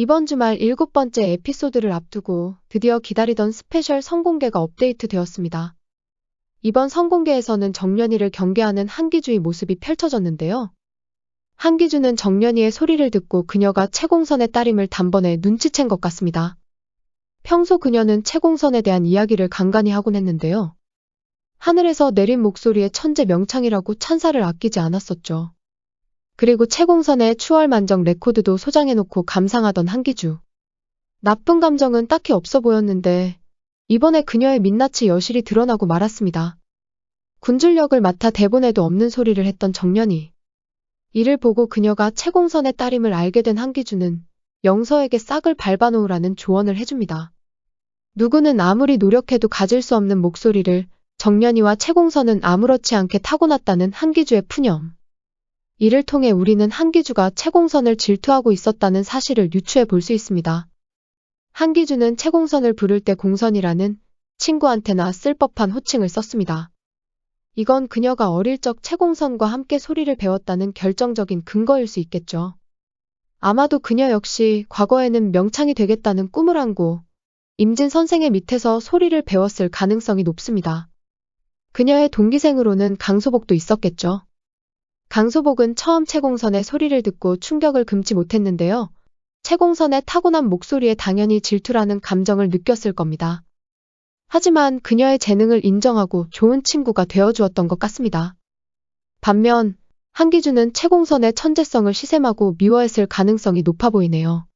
이번 주말 7번째 에피소드를 앞두고 드디어 기다리던 스페셜 선공개가 업데이트되었습니다. 이번 선공개에서는 정연이를 경계하는 한기주의 모습이 펼쳐졌는데요. 한기주는 정연이의 소리를 듣고 그녀가 채공선의 딸임을 단번에 눈치챈 것 같습니다. 평소 그녀는 채공선에 대한 이야기를 간간히 하곤 했는데요. 하늘에서 내린 목소리의 천재 명창이라고 찬사를 아끼지 않았었죠. 그리고 채공선의 추월만정 레코드도 소장해놓고 감상하던 한기주. 나쁜 감정은 딱히 없어 보였는데 이번에 그녀의 민낯이 여실히 드러나고 말았습니다. 군줄역을 맡아 대본에도 없는 소리를 했던 정연이. 이를 보고 그녀가 채공선의 딸임을 알게 된 한기주는 영서에게 싹을 밟아놓으라는 조언을 해줍니다. 누구는 아무리 노력해도 가질 수 없는 목소리를 정연이와 채공선은 아무렇지 않게 타고났다는 한기주의 푸념. 이를 통해 우리는 한기주가 채공선을 질투하고 있었다는 사실을 유추해 볼 수 있습니다. 한기주는 채공선을 부를 때 공선이라는 친구한테나 쓸 법한 호칭을 썼습니다. 이건 그녀가 어릴 적 채공선과 함께 소리를 배웠다는 결정적인 근거일 수 있겠죠. 아마도 그녀 역시 과거에는 명창이 되겠다는 꿈을 안고 임진 선생의 밑에서 소리를 배웠을 가능성이 높습니다. 그녀의 동기생으로는 강소복도 있었겠죠. 강소복은 처음 채공선의 소리를 듣고 충격을 금치 못했는데요. 채공선의 타고난 목소리에 당연히 질투라는 감정을 느꼈을 겁니다. 하지만 그녀의 재능을 인정하고 좋은 친구가 되어주었던 것 같습니다. 반면 한기주는 채공선의 천재성을 시샘하고 미워했을 가능성이 높아 보이네요.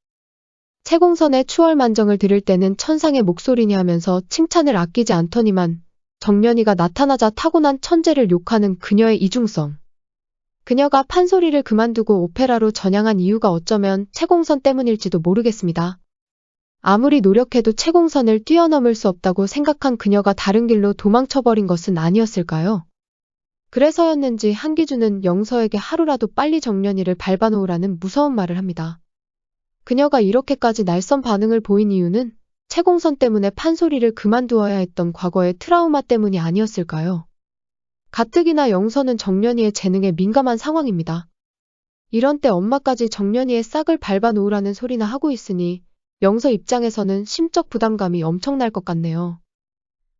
채공선의 추월만정을 들을 때는 천상의 목소리니 하면서 칭찬을 아끼지 않더니만 정연이가 나타나자 타고난 천재를 욕하는 그녀의 이중성. 그녀가 판소리를 그만두고 오페라로 전향한 이유가 어쩌면 채공선 때문일지도 모르겠습니다. 아무리 노력해도 채공선을 뛰어넘을 수 없다고 생각한 그녀가 다른 길로 도망쳐버린 것은 아니었을까요? 그래서였는지 한기주는 영서에게 하루라도 빨리 정연이를 밟아놓으라는 무서운 말을 합니다. 그녀가 이렇게까지 날선 반응을 보인 이유는 채공선 때문에 판소리를 그만두어야 했던 과거의 트라우마 때문이 아니었을까요? 가뜩이나 영서는 정연이의 재능에 민감한 상황입니다. 이런 때 엄마까지 정연이의 싹을 밟아놓으라는 소리나 하고 있으니 영서 입장에서는 심적 부담감이 엄청날 것 같네요.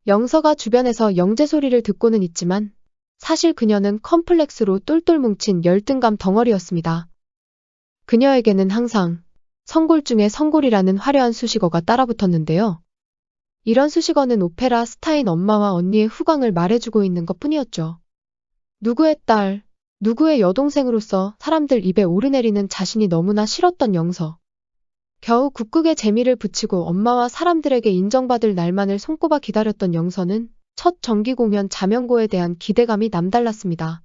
영서가 주변에서 영재 소리를 듣고는 있지만 사실 그녀는 컴플렉스로 똘똘 뭉친 열등감 덩어리였습니다. 그녀에게는 항상 성골 중에 성골이라는 화려한 수식어가 따라붙었는데요. 이런 수식어는 오페라 스타인 엄마와 언니의 후광을 말해주고 있는 것 뿐이었죠. 누구의 딸, 누구의 여동생으로서 사람들 입에 오르내리는 자신이 너무나 싫었던 영서. 겨우 국극의 재미를 붙이고 엄마와 사람들에게 인정받을 날만을 손꼽아 기다렸던 영서는 첫 정기 공연 자명고에 대한 기대감이 남달랐습니다.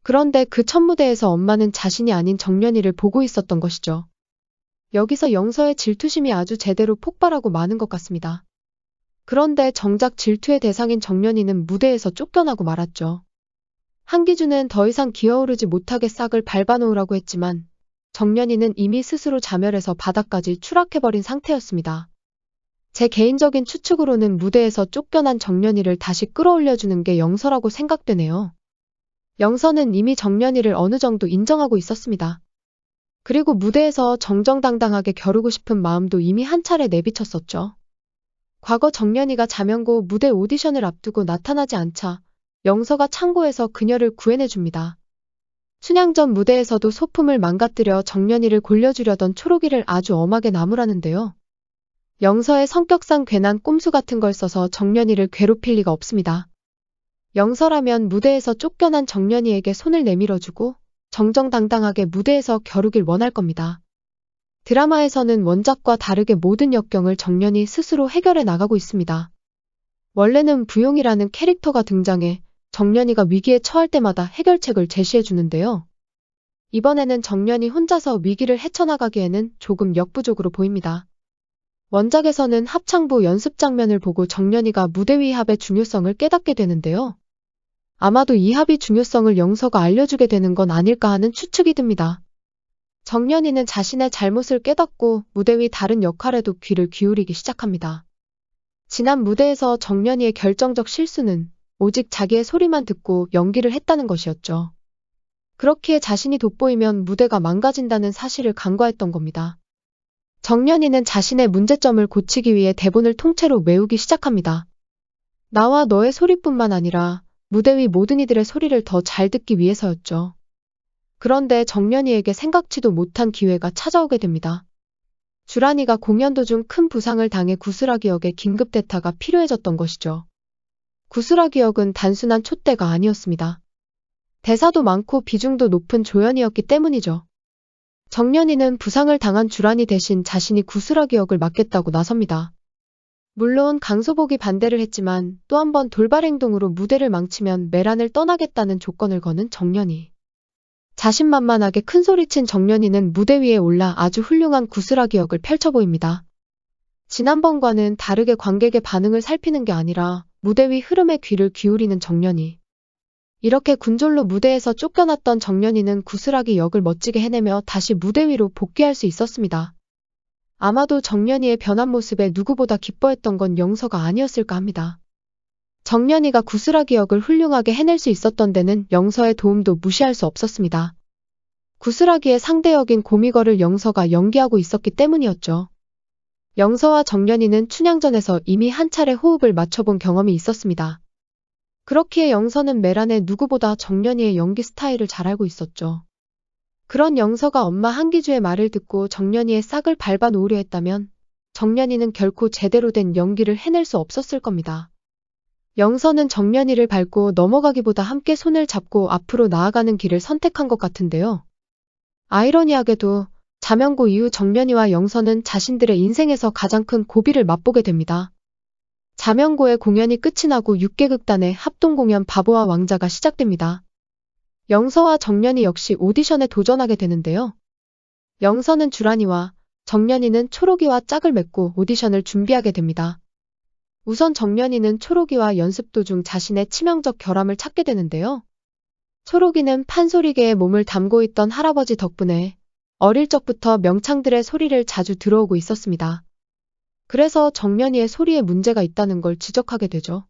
그런데 그 첫 무대에서 엄마는 자신이 아닌 정연이를 보고 있었던 것이죠. 여기서 영서의 질투심이 아주 제대로 폭발하고 마는 것 같습니다. 그런데 정작 질투의 대상인 정연이는 무대에서 쫓겨나고 말았죠. 한기주는 더 이상 기어오르지 못하게 싹을 밟아놓으라고 했지만 정연이는 이미 스스로 자멸해서 바닥까지 추락해버린 상태였습니다. 제 개인적인 추측으로는 무대에서 쫓겨난 정연이를 다시 끌어올려주는 게 영서라고 생각되네요. 영서는 이미 정연이를 어느 정도 인정하고 있었습니다. 그리고 무대에서 정정당당하게 겨루고 싶은 마음도 이미 한 차례 내비쳤었죠. 과거 정연이가 자명고 무대 오디션을 앞두고 나타나지 않자 영서가 창고에서 그녀를 구해내줍니다. 춘향전 무대에서도 소품을 망가뜨려 정연이를 골려주려던 초록이를 아주 엄하게 나무라는데요. 영서의 성격상 괜한 꼼수 같은 걸 써서 정연이를 괴롭힐 리가 없습니다. 영서라면 무대에서 쫓겨난 정연이에게 손을 내밀어주고 정정당당하게 무대에서 겨루길 원할 겁니다. 드라마에서는 원작과 다르게 모든 역경을 정연이 스스로 해결해 나가고 있습니다. 원래는 부용이라는 캐릭터가 등장해 정연이가 위기에 처할 때마다 해결책을 제시해 주는데요. 이번에는 정연이 혼자서 위기를 헤쳐나가기에는 조금 역부족으로 보입니다. 원작에서는 합창부 연습 장면을 보고 정연이가 무대 위 합의 중요성을 깨닫게 되는데요. 아마도 이 합의 중요성을 영서가 알려주게 되는 건 아닐까 하는 추측이 듭니다. 정연이는 자신의 잘못을 깨닫고 무대 위 다른 역할에도 귀를 기울이기 시작합니다. 지난 무대에서 정연이의 결정적 실수는 오직 자기의 소리만 듣고 연기를 했다는 것이었죠. 그렇기에 자신이 돋보이면 무대가 망가진다는 사실을 간과했던 겁니다. 정연이는 자신의 문제점을 고치기 위해 대본을 통째로 외우기 시작합니다. 나와 너의 소리뿐만 아니라 무대 위 모든 이들의 소리를 더 잘 듣기 위해서였죠. 그런데 정연이에게 생각지도 못한 기회가 찾아오게 됩니다. 주란이가 공연 도중 큰 부상을 당해 구슬하기 역에 긴급 대타가 필요해졌던 것이죠. 구슬하기 역은 단순한 촛대가 아니었습니다. 대사도 많고 비중도 높은 조연이었기 때문이죠. 정연이는 부상을 당한 주란이 대신 자신이 구슬하기 역을 맡겠다고 나섭니다. 물론 강소복이 반대를 했지만 또 한 번 돌발 행동으로 무대를 망치면 메란을 떠나겠다는 조건을 거는 정연이. 자신만만하게 큰소리친 정연이는 무대 위에 올라 아주 훌륭한 구슬하기 역을 펼쳐 보입니다. 지난번과는 다르게 관객의 반응을 살피는 게 아니라 무대 위 흐름에 귀를 기울이는 정연이. 이렇게 군졸로 무대에서 쫓겨났던 정연이는 구슬하기 역을 멋지게 해내며 다시 무대 위로 복귀할 수 있었습니다. 아마도 정연이의 변한 모습에 누구보다 기뻐했던 건 영서가 아니었을까 합니다. 정연이가 구슬하기 역을 훌륭하게 해낼 수 있었던 데는 영서의 도움도 무시할 수 없었습니다. 구슬하기의 상대 역인 고미거를 영서가 연기하고 있었기 때문이었죠. 영서와 정연이는 춘향전에서 이미 한 차례 호흡을 맞춰본 경험이 있었습니다. 그렇기에 영서는 메란의 누구보다 정연이의 연기 스타일을 잘 알고 있었죠. 그런 영서가 엄마 한기주의 말을 듣고 정연이의 싹을 밟아 놓으려 했다면 정연이는 결코 제대로 된 연기를 해낼 수 없었을 겁니다. 영서는 정연이를 밟고 넘어가기보다 함께 손을 잡고 앞으로 나아가는 길을 선택한 것 같은데요. 아이러니하게도 자명고 이후 정연이와 영서는 자신들의 인생에서 가장 큰 고비를 맛보게 됩니다. 자명고의 공연이 끝이 나고 6개극단의 합동공연 바보와 왕자가 시작됩니다. 영서와 정연이 역시 오디션에 도전하게 되는데요. 영서는 주란이와 정연이는 초록이와 짝을 맺고 오디션을 준비하게 됩니다. 우선 정연이는 초록이와 연습 도중 자신의 치명적 결함을 찾게 되는데요. 초록이는 판소리계에 몸을 담고 있던 할아버지 덕분에 어릴 적부터 명창들의 소리를 자주 들어오고 있었습니다. 그래서 정연이의 소리에 문제가 있다는 걸 지적하게 되죠.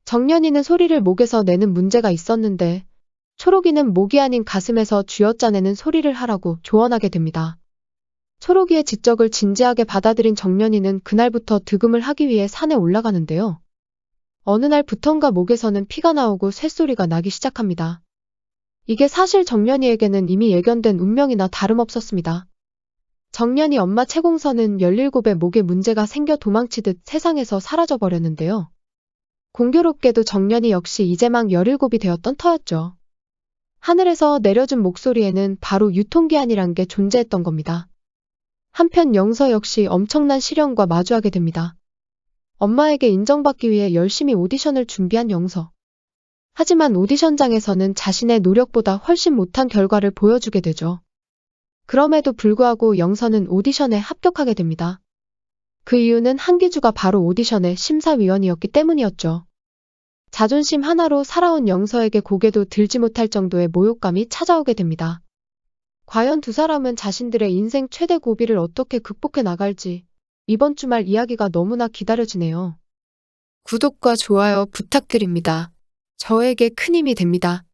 정연이는 소리를 목에서 내는 문제가 있었는데 초록이는 목이 아닌 가슴에서 쥐어짜내는 소리를 하라고 조언하게 됩니다. 초록이의 지적을 진지하게 받아들인 정연이는 그날부터 득음을 하기 위해 산에 올라가는데요. 어느 날부턴가 목에서는 피가 나오고 쇳소리가 나기 시작합니다. 이게 사실 정연이에게는 이미 예견된 운명이나 다름없었습니다. 정연이 엄마 채공선은 17의 목에 문제가 생겨 도망치듯 세상에서 사라져버렸는데요. 공교롭게도 정연이 역시 이제 막 17이 되었던 터였죠. 하늘에서 내려준 목소리에는 바로 유통기한이란 게 존재했던 겁니다. 한편 영서 역시 엄청난 시련과 마주하게 됩니다. 엄마에게 인정받기 위해 열심히 오디션을 준비한 영서. 하지만 오디션장에서는 자신의 노력보다 훨씬 못한 결과를 보여주게 되죠. 그럼에도 불구하고 영서는 오디션에 합격하게 됩니다. 그 이유는 한기주가 바로 오디션의 심사위원이었기 때문이었죠. 자존심 하나로 살아온 영서에게 고개도 들지 못할 정도의 모욕감이 찾아오게 됩니다. 과연 두 사람은 자신들의 인생 최대 고비를 어떻게 극복해 나갈지 이번 주말 이야기가 너무나 기다려지네요. 구독과 좋아요 부탁드립니다. 저에게 큰 힘이 됩니다.